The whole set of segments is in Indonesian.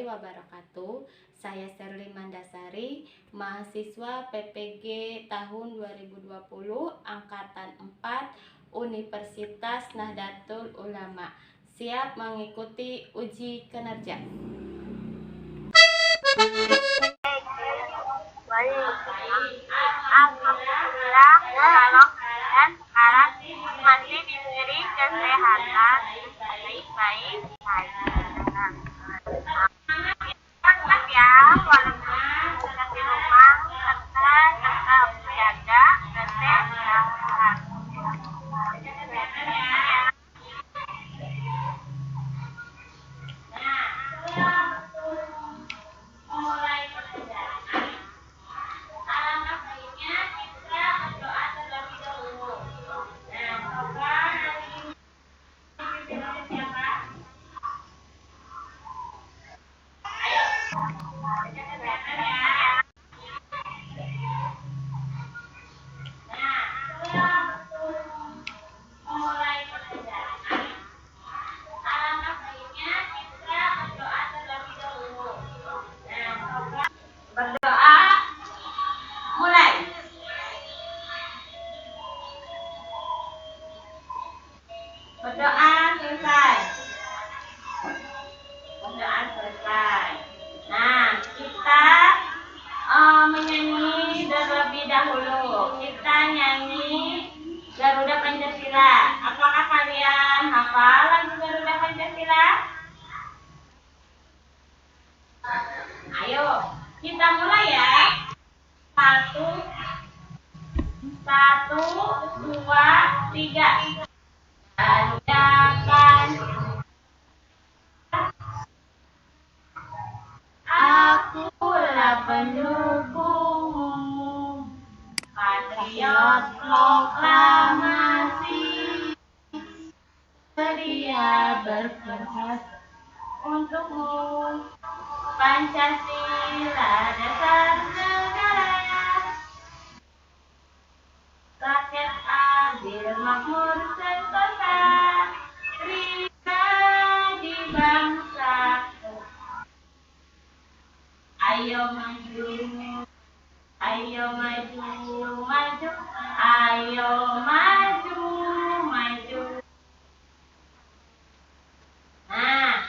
wabarakatuh. Saya Sherly Mandasari, mahasiswa PPG tahun 2020 angkatan 4 Universitas Nahdlatul Ulama. Siap mengikuti uji kinerja. Alhamdulillah, kalau dan sekarang masih diberi kesehatan baik-baik saja. Semangat ya, walaupun bukan di rumah, serta tetap jaga kesehatan. Berdoa selesai. Berdoa selesai. Nah, kita menyanyi terlebih dahulu. Kita nyanyi Garuda Pancasila. Apakah kalian hafal lagu Garuda Pancasila? Ayo, kita mulai ya. Satu, dua, tiga. Garuda Pancasila, akulah pendukungmu, patriot proklamasi, sedia berkorban untukmu. Pancasila dasar negara, rakyat adil makmur sentosa, pribadi bangsa. Ayo maju, ayo maju, maju, ayo maju, maju. Nah,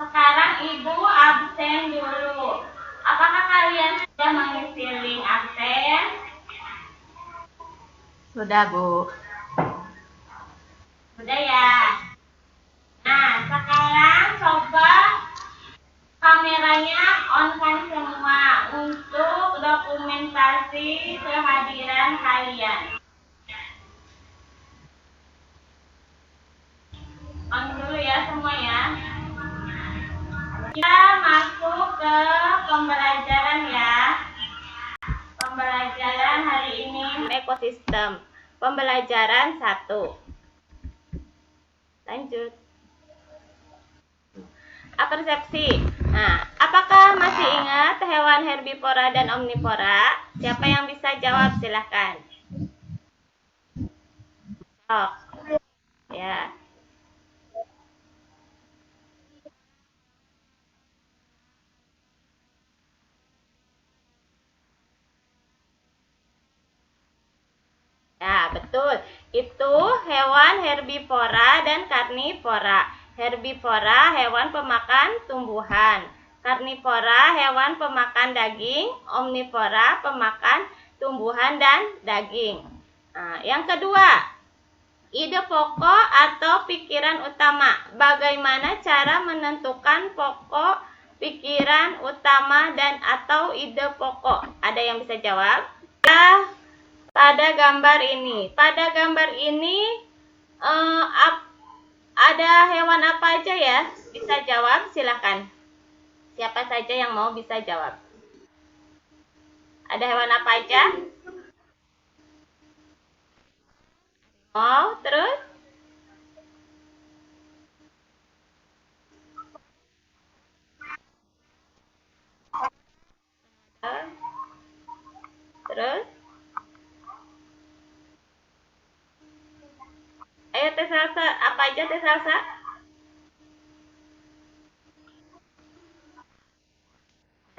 sekarang Ibu absen dulu. Apakah kalian sudah mengisi link absen? Sudah, Bu. Sudah ya. Nah, sekarang coba kameranya on-kan semua untuk dokumentasi kehadiran kalian. On dulu ya semua ya. Kita masuk ke pembelajaran ya. Pembelajaran hari ini ekosistem. Pembelajaran 1. Lanjut. Apersepsi. Nah, apakah masih ingat hewan herbivora dan omnivora? Siapa yang bisa jawab? Silahkan. Oh, ya. Ya, betul. Itu hewan herbivora dan karnivora. Herbivora hewan pemakan tumbuhan. Karnivora hewan pemakan daging. Omnivora pemakan tumbuhan dan daging. Nah, yang kedua, ide pokok atau pikiran utama. Bagaimana cara menentukan pokok, pikiran utama, dan atau ide pokok? Ada yang bisa jawab? Ya. Pada gambar ini ada hewan apa aja ya? Bisa jawab, silakan. Siapa saja yang mau bisa jawab. Ada hewan apa aja? Oh, terus? Terus? Ayo Teh Salsa, apa aja Teh Salsa?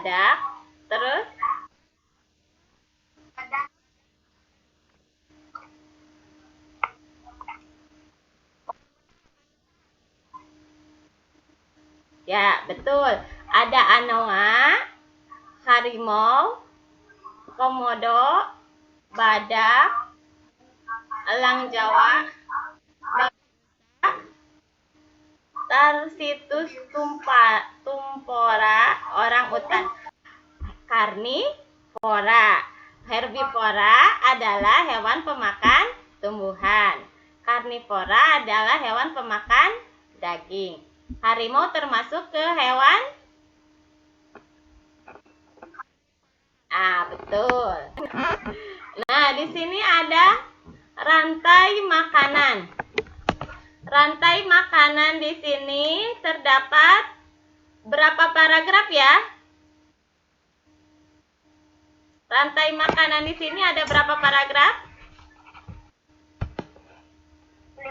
badak, terus ya, betul. Ada anoa, harimau, komodo, badak, elang Jawa, Tarsitus tumpora, orang utan. Karnivora. Herbivora adalah hewan pemakan tumbuhan. Karnivora adalah hewan pemakan daging. Harimau termasuk ke hewan? Betul. Nah, di sini ada rantai makanan. Rantai makanan di sini terdapat berapa paragraf ya? Rantai makanan di sini ada berapa paragraf? 5.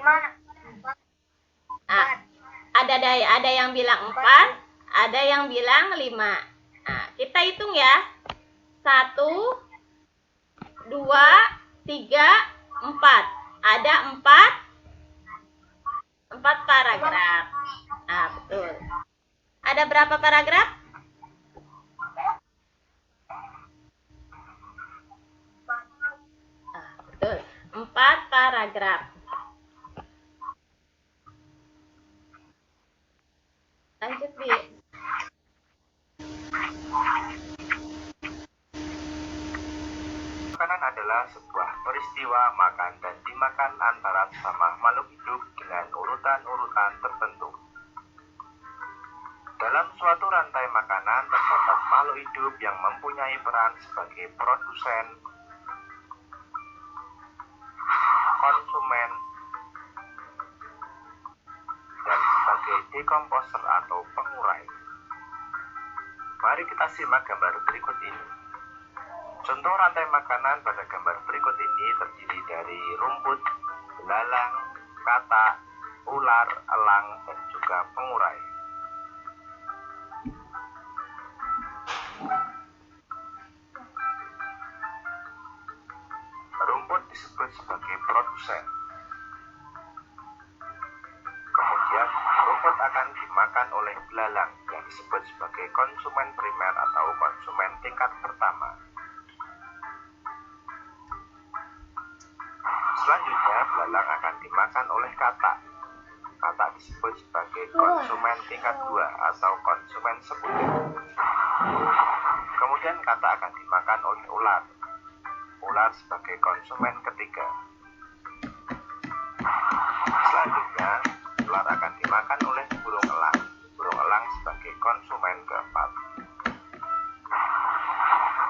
Ada yang bilang 4, ada yang bilang 5. Nah, kita hitung ya. 1, 2, 3, 4. Ada 4 paragraf. Betul. Ada berapa paragraf? Betul. 4 paragraf. Lanjut, Bi. Makanan adalah sebuah peristiwa makan dan dimakan antara sesama makhluk hidup dengan urutan-urutan tertentu. Dalam suatu rantai makanan terdapat makhluk hidup yang mempunyai peran sebagai produsen, konsumen, dan sebagai dekomposer atau pengurai. Mari kita simak gambar berikut ini. Contoh rantai makanan pada gambar berikut ini terdiri dari rumput, belalang, katak, ular, elang, dan juga pengurai. Rumput disebut sebagai produsen. Kemudian rumput akan dimakan oleh belalang yang disebut sebagai konsumen primer atau konsumen tingkat pertama. Selanjutnya belalang akan dimakan oleh katak. Katak disebut sebagai konsumen tingkat 2 atau konsumen sekunder. Kemudian katak akan dimakan oleh ular. Ular sebagai konsumen ketiga. Selanjutnya ular akan dimakan oleh burung elang. Burung elang sebagai konsumen keempat.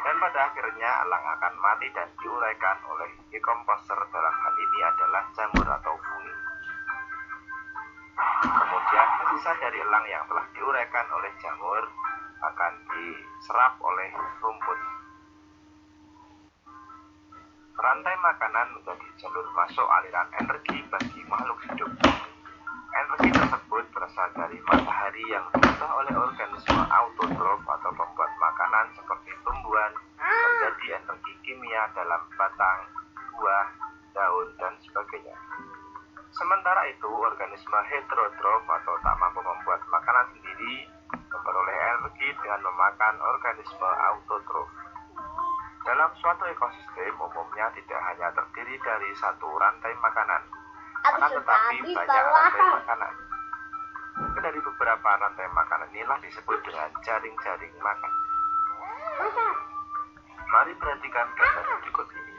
Dan pada akhirnya elang akan mati dan diuraikan oleh dekomposer, dalam hal ini adalah jamur atau fungi. Kemudian sisa dari elang yang telah diuraikan oleh jamur akan diserap oleh rumput. Rantai makanan menjadi jalur masuk aliran energi bagi makhluk hidup. Energi tersebut berasal dari matahari yang diubah oleh organisme autotrof atau pembuat makanan seperti tumbuhan, menjadi energi kimia dalam batang, buah, daun, dan sebagainya. Sementara itu, organisme heterotrof atau tak mampu membuat makanan sendiri memperoleh energi dengan memakan organisme autotrof. Dalam suatu ekosistem umumnya tidak hanya terdiri dari satu rantai makanan, akan tetapi banyak rantai makanan. Dari beberapa rantai makanan inilah disebut dengan jaring-jaring makan. Mari perhatikan gambar berikut ini.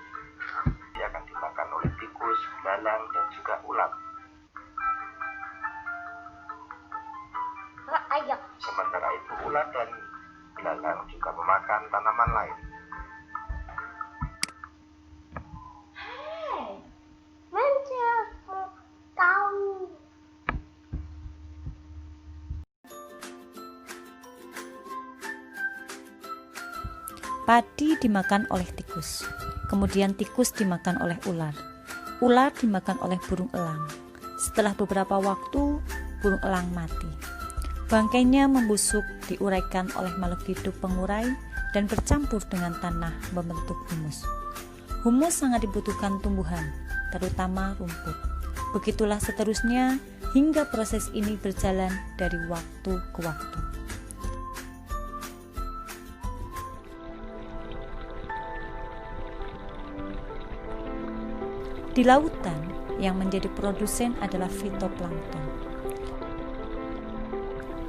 Dia akan dimakan oleh tikus, belalang, dan juga ulat. Sementara itu ulat dan belalang juga memakan tanaman lain. Padi dimakan oleh tikus, kemudian tikus dimakan oleh ular. Ular dimakan oleh burung elang. Setelah beberapa waktu, burung elang mati. Bangkainya membusuk, diuraikan oleh makhluk hidup pengurai dan bercampur dengan tanah membentuk humus. Humus sangat dibutuhkan tumbuhan, terutama rumput. Begitulah seterusnya hingga proses ini berjalan dari waktu ke waktu. Di lautan, yang menjadi produsen adalah fitoplankton.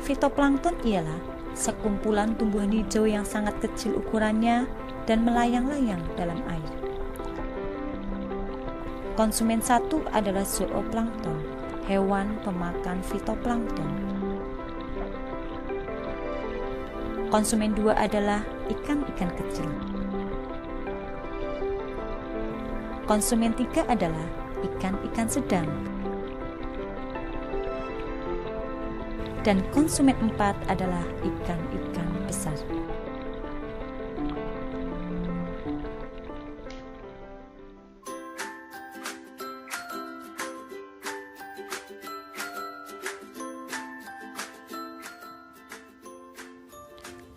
Fitoplankton ialah sekumpulan tumbuhan hijau yang sangat kecil ukurannya dan melayang-layang dalam air. Konsumen satu adalah zooplankton, hewan pemakan fitoplankton. Konsumen dua adalah ikan-ikan kecil. Konsumen tiga adalah ikan-ikan sedang. Dan konsumen 4 adalah ikan-ikan besar.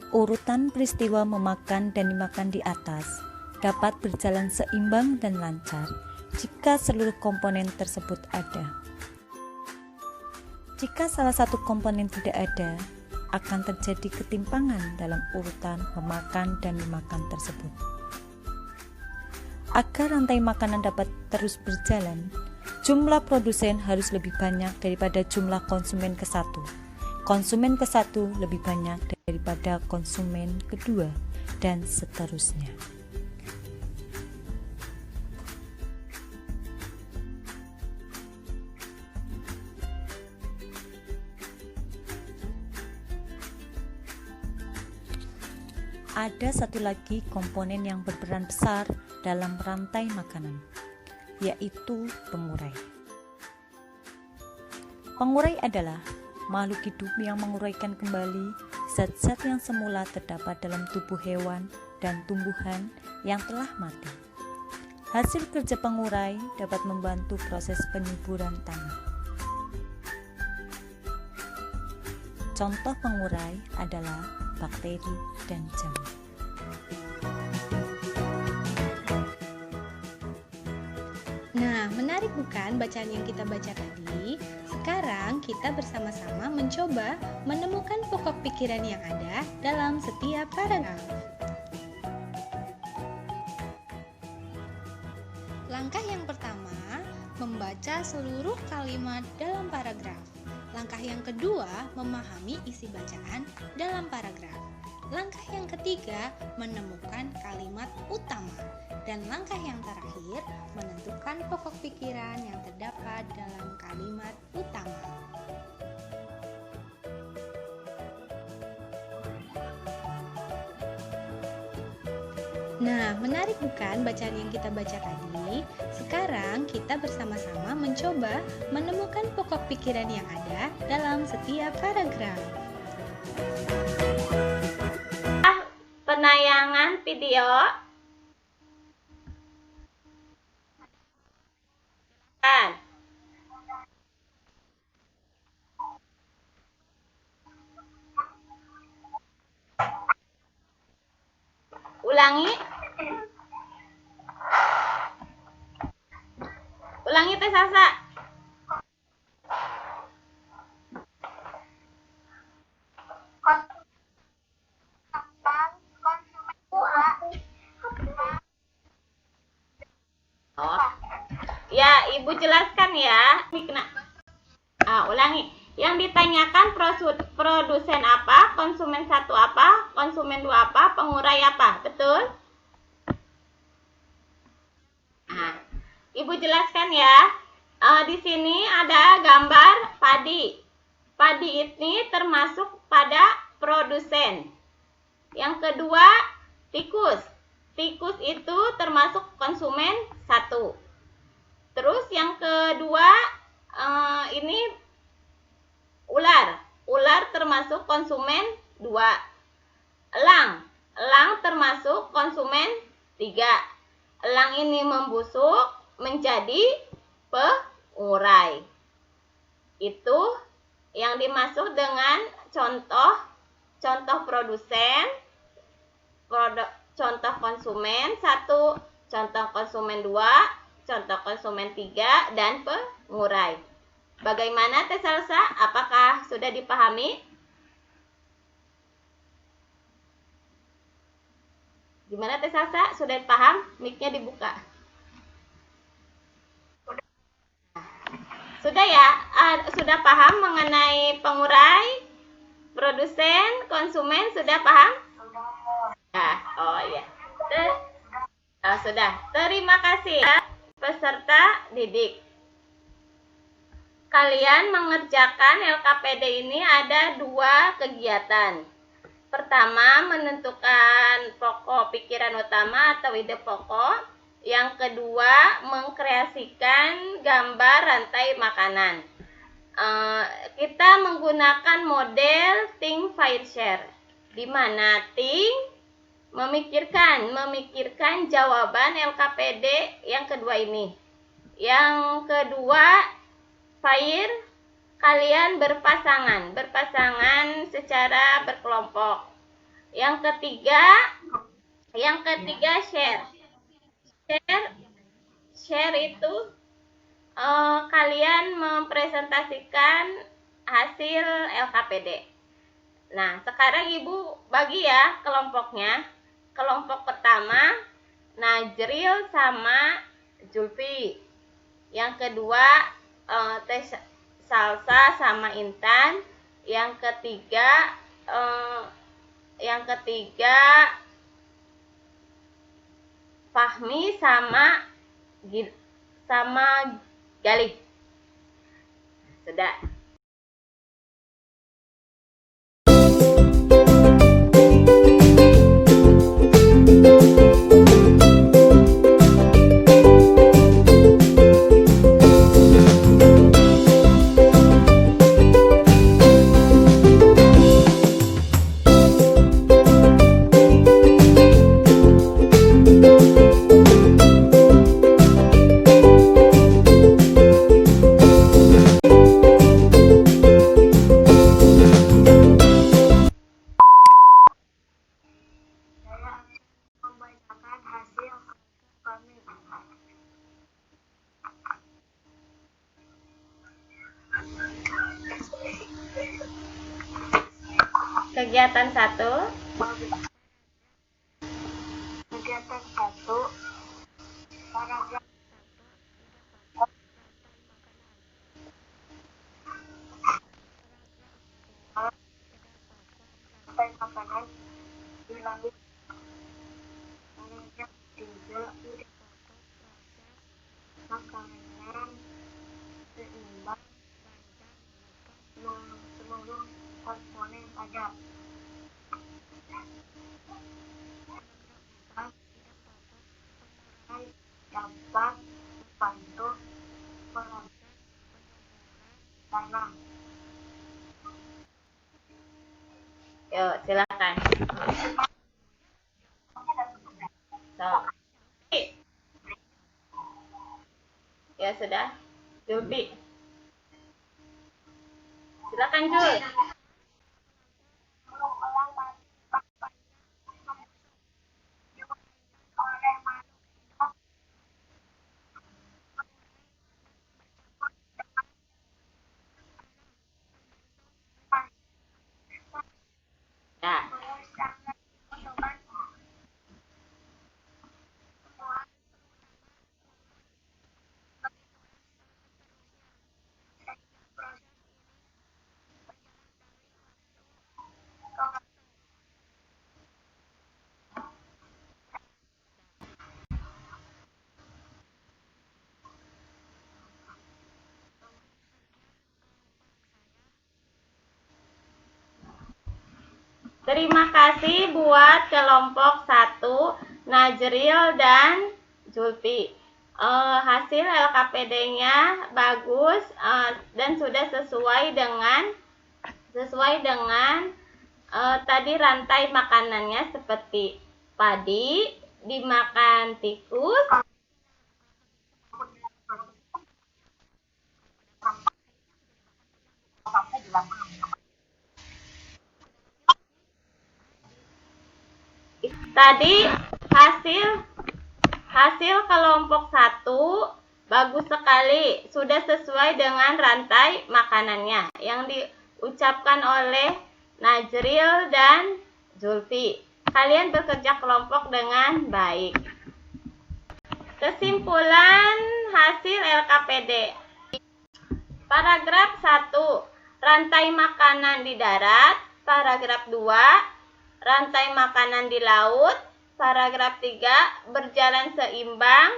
Urutan peristiwa memakan dan dimakan di atas dapat berjalan seimbang dan lancar jika seluruh komponen tersebut ada. Jika salah satu komponen tidak ada, akan terjadi ketimpangan dalam urutan memakan dan dimakan tersebut. Agar rantai makanan dapat terus berjalan, jumlah produsen harus lebih banyak daripada jumlah konsumen ke satu. Konsumen ke satu lebih banyak daripada konsumen kedua, dan seterusnya. Ada satu lagi komponen yang berperan besar dalam rantai makanan, yaitu pengurai. Pengurai adalah makhluk hidup yang menguraikan kembali zat-zat yang semula terdapat dalam tubuh hewan dan tumbuhan yang telah mati. Hasil kerja pengurai dapat membantu proses penyuburan tanah. Contoh pengurai adalah bakteri dan jamur. Nah, menarik bukan bacaan yang kita baca tadi? Sekarang kita bersama-sama mencoba menemukan pokok pikiran yang ada dalam setiap paragraf. Langkah yang pertama, membaca seluruh kalimat dalam paragraf. Langkah yang kedua, memahami isi bacaan dalam paragraf. Langkah yang ketiga, menemukan kalimat utama. Dan langkah yang terakhir, menentukan pokok pikiran yang terdapat dalam kalimat utama. Nah, menarik bukan bacaan yang kita baca tadi? Sekarang kita bersama-sama mencoba menemukan pokok pikiran yang ada dalam setiap paragraf. Penayangan video. Ulangi. Ulangi Teh Sasa. Oh. Ya, Ibu jelaskan ya. Ulangi. Yang ditanyakan produsen apa, konsumen satu apa, konsumen dua apa, pengurai apa, betul? Nah, Ibu jelaskan ya. Di sini ada gambar padi. Padi ini termasuk pada produsen. Yang kedua, tikus. Tikus itu termasuk konsumen satu. Terus yang kedua, ini ular. Ular termasuk konsumen 2. Elang. Elang termasuk konsumen 3. Elang ini membusuk menjadi pengurai. Itu yang dimaksud dengan contoh produsen, contoh konsumen 1, contoh konsumen 2, contoh konsumen 3, dan pengurai. Bagaimana Teh Salsa? Apakah sudah dipahami? Gimana Teh Salsa? Sudah paham? Mic-nya dibuka. Sudah ya? Sudah paham mengenai pengurai, produsen, konsumen? Sudah paham? Nah, oh iya. Sudah. Terima kasih ya, peserta didik. Kalian mengerjakan LKPD ini ada 2 kegiatan. Pertama, menentukan pokok pikiran utama atau ide pokok. Yang kedua, mengkreasikan gambar rantai makanan. Kita menggunakan model think, find, share, di mana think memikirkan jawaban LKPD yang kedua ini. Yang kedua, find, kalian berpasangan secara berkelompok. Yang ketiga share itu kalian mempresentasikan hasil LKPD. Nah, sekarang Ibu bagi ya kelompoknya. Kelompok pertama Najril sama Julfi. Yang kedua Teh Salsa sama Intan. Yang ketiga Fahmi sama Galih. Sudah. Membacakan hasil kami. Kegiatan 1. Kegiatan 1, paragraf rantai makanan dilalui. Paragraf 3, ide makanan seimbang seluruh komponen pada. Dapat membantu proses tanam. Yuk, silakan. So. Ya sudah. Julfi. Silakan Jul. Ya. Terima kasih buat kelompok 1 Najril dan Julfi. Hasil LKPD-nya bagus dan sudah sesuai dengan tadi rantai makanannya, seperti padi dimakan tikus, Tadi hasil kelompok 1 bagus sekali, sudah sesuai dengan rantai makanannya yang diucapkan oleh Najril dan Zulfi. Kalian bekerja kelompok dengan baik. Kesimpulan hasil LKPD. Paragraf 1, rantai makanan di darat. Paragraf 2, rantai makanan di laut. Paragraf 3, berjalan seimbang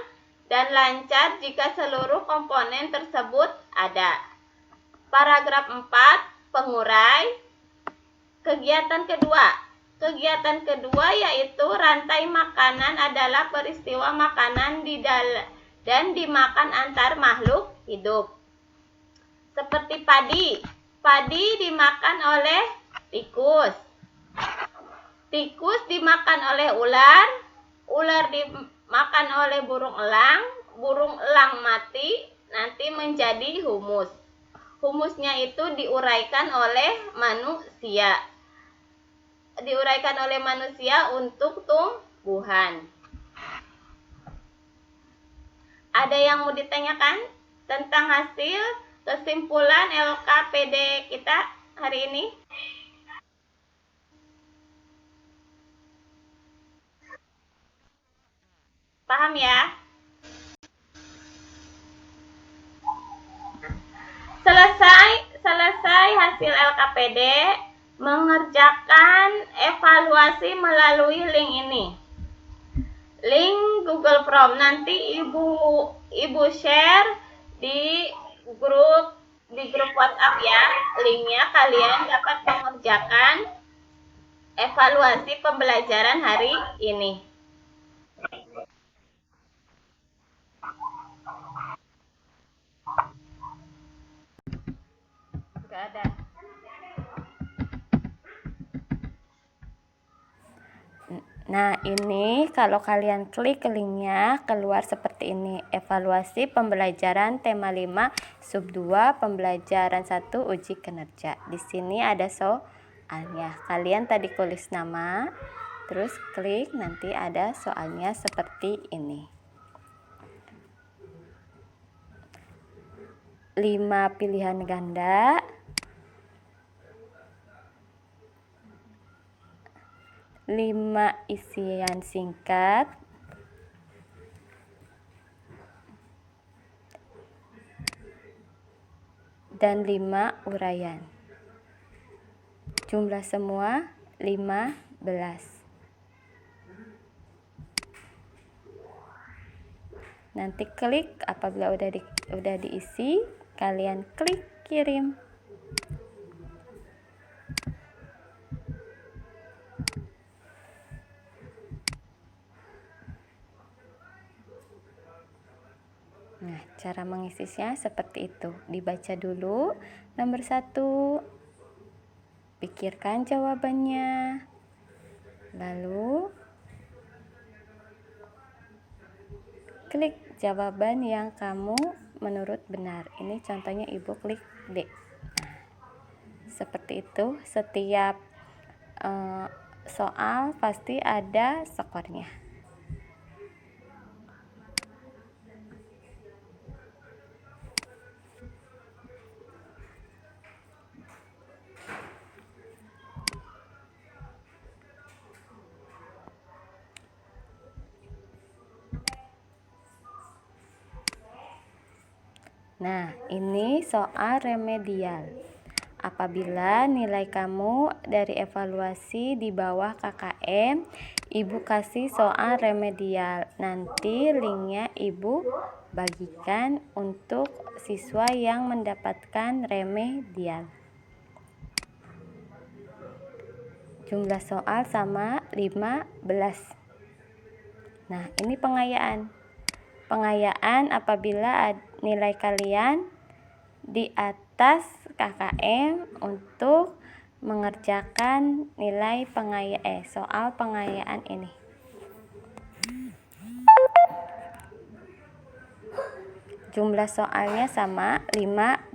dan lancar jika seluruh komponen tersebut ada. Paragraf 4, pengurai. Kegiatan kedua yaitu rantai makanan adalah peristiwa makanan dan dimakan antar makhluk hidup. Seperti padi dimakan oleh tikus. Tikus dimakan oleh ular dimakan oleh burung elang mati nanti menjadi humus. Humusnya itu diuraikan oleh manusia untuk tumbuhan. Ada yang mau ditanyakan tentang hasil kesimpulan LKPD kita hari ini? Paham ya? Selesai hasil LKPD, mengerjakan evaluasi melalui link ini. Link Google Form nanti Ibu share di grup WhatsApp ya. Linknya kalian dapat mengerjakan evaluasi pembelajaran hari ini. Gak ada. Nah, ini kalau kalian klik linknya keluar seperti ini. Evaluasi pembelajaran tema 5 sub 2 pembelajaran 1 uji kinerja. Di sini ada soalnya. Kalian tadi tulis nama, terus klik nanti ada soalnya seperti ini. 5 pilihan ganda. 5 isian singkat, dan 5 uraian. Jumlah semua 15. Nanti klik apabila udah diisi, kalian klik kirim. Nah, cara mengisinya seperti itu. Dibaca dulu nomor 1, pikirkan jawabannya, lalu klik jawaban yang kamu menurut benar. Ini contohnya Ibu klik D. Nah, seperti itu. Setiap soal pasti ada skornya. Nah, ini soal remedial. Apabila nilai kamu dari evaluasi di bawah KKM, Ibu kasih soal remedial. Nanti linknya Ibu bagikan untuk siswa yang mendapatkan remedial. Jumlah soal sama 15. Nah, ini pengayaan. Pengayaan apabila nilai kalian di atas KKM untuk mengerjakan nilai soal pengayaan ini. Jumlah soalnya sama 15.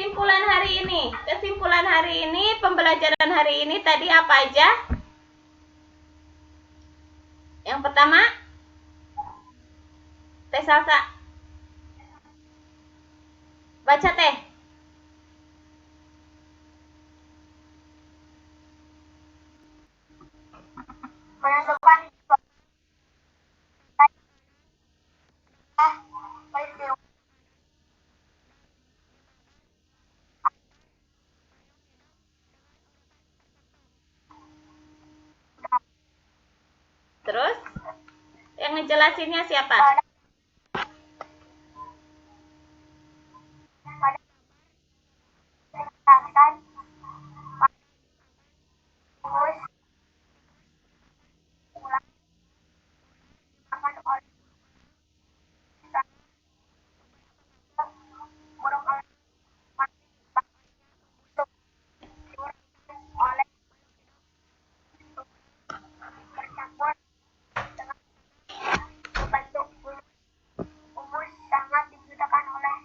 kesimpulan hari ini. Kesimpulan hari ini, pembelajaran hari ini tadi apa aja? Yang pertama, Teh Salsa. Baca Teh. Menentukan peristiwa Terus, yang ngejelasinnya siapa? pada dijelaskan rumus ulang akan oleh burung oleh oleh bercampur dengan membentuk humus sangat dibutuhkan oleh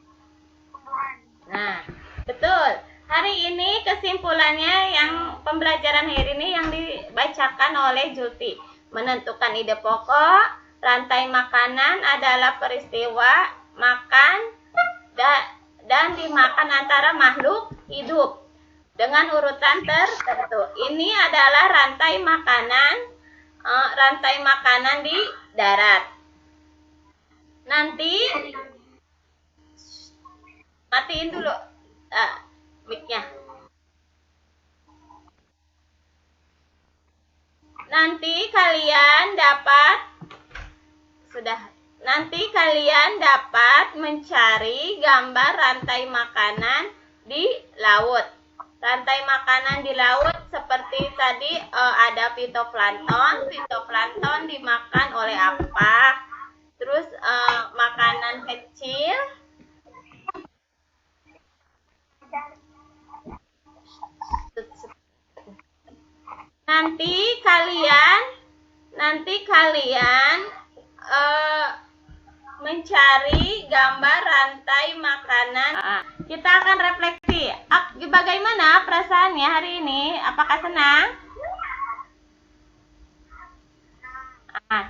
tumbuhan. Nah, betul. Hari ini kesimpulannya yang pembelajaran hari ini yang dibacakan oleh Julti. Menentukan ide pokok, rantai makanan adalah peristiwa makan dan dimakan antara makhluk hidup dengan urutan tertentu. Ini adalah rantai makanan di darat. Nanti matiin dulu mic-nya. Nanti kalian dapat mencari gambar rantai makanan di laut. Rantai makanan di laut seperti tadi ada fitoplankton. Fitoplankton dimakan oleh apa? Terus makanan kecil. Nanti kalian mencari gambar rantai makanan. Kita akan refleksi. Bagaimana perasaannya hari ini? Apakah senang?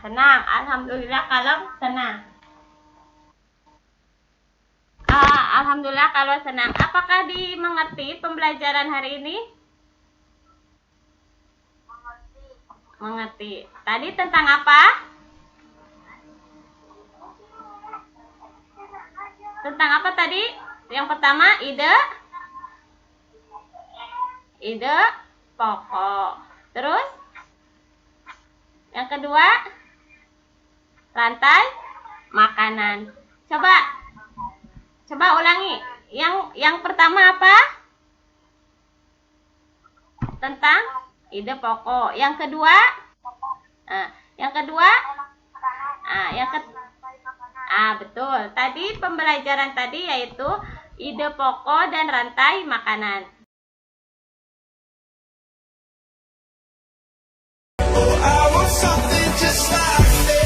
Senang. Alhamdulillah kalau senang. Alhamdulillah kalau senang. Apakah dimengerti pembelajaran hari ini? Mengerti. Tadi tentang apa? Tentang apa tadi? Yang pertama, ide pokok. Terus? Yang kedua, rantai makanan. Coba ulangi. Yang pertama apa? Tentang ide pokok. Yang kedua? Betul. Tadi pembelajaran tadi yaitu ide pokok dan rantai makanan. I want something just like this.